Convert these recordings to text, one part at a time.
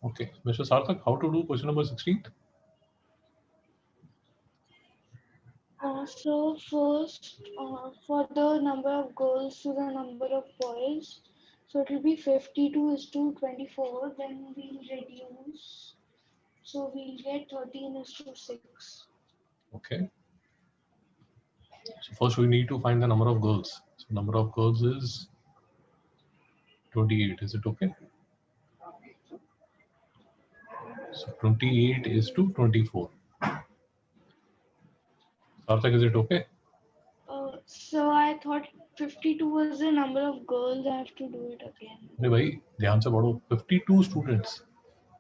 Okay, Mr. Sarthak, how to do question number 16? So first, for the number of girls to the number of boys, so it will be 52 is to 24. Then we'll reduce, so we'll get 13 is to 6. Okay. So first we need to find the number of girls. So number of girls is 28. Is it okay? So 28 is to 24. Sarthak, is it okay? So I thought 52 was the number of girls. I have to do it again. अरे भाई ध्यान से पढ़ो. 52 students,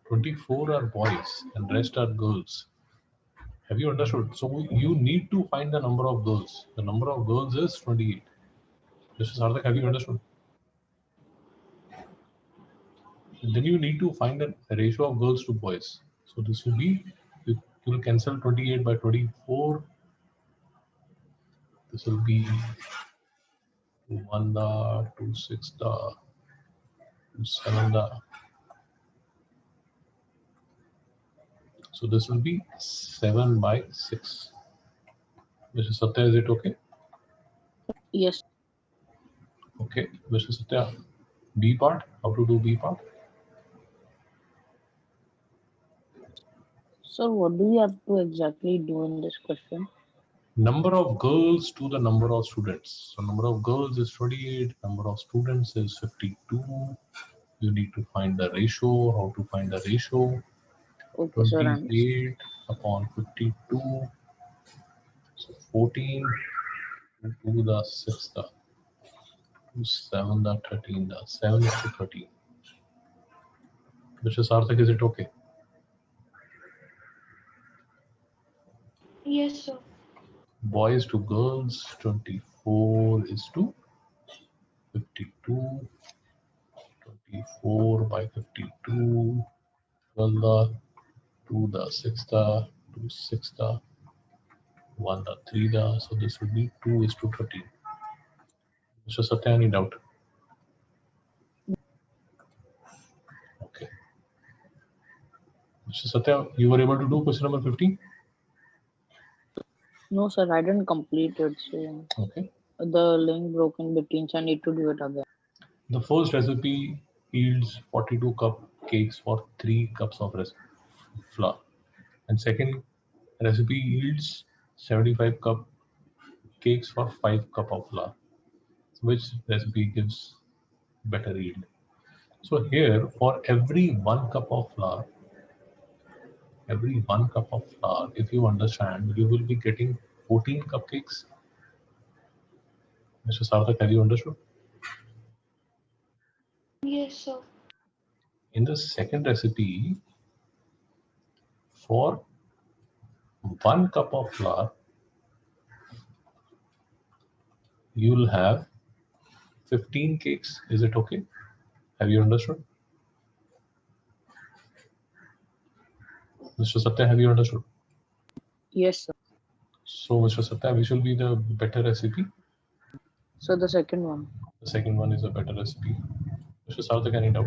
24 are boys and rest are girls. Have you understood? So you need to find the number of girls. The number of girls is 28. Mr. Sarthak, have you understood? And then you need to find the ratio of girls to boys. So this will be, you will cancel 28 by 24. This will be 1 da, 2 6 da, 2 7 da. So this will be 7 by 6. Mr. Satya, is it okay? Yes. Okay, Mr. Satya, B part, how to do B part? So what do we have to exactly do in this question? Number of girls to the number of students. So number of girls is 28, number of students is 52. You need to find the ratio. How to find the ratio? Okay, sir. 28 upon 52. So 14 to the 6 the 2 7 the 13 the 7 is to 13. Mr. Sarthak, is it okay? Yes, sir. Boys to girls, 24 is to 52. 24 by 52. 12 the 2 the 6 the 2 6 the 1 the 3 the. So this would be 2 is to 13. Mr. Satya, any doubt? Okay. Mr. Satya, you were able to do question number 15? No, sir, I didn't complete it. So Okay. the link broke in between, so I need to do it again. The first recipe yields 42 cup cakes for 3 cups of flour. And second recipe yields 75 cup cakes for 5 cup of flour. Which recipe gives better yield? So here, for every 1 cup of flour, if you understand, you will be getting 14 cupcakes. Mr. Sarthak, have you understood? Yes, sir. In the second recipe, for 1 cup of flour, you will have 15 cakes. Is it okay? Have you understood? Mr. Satya, have you understood? Yes, sir. So, Mr. Satya, which will be the better recipe? So the second one. The second one is a better recipe. Mr. Sarthak, any doubt?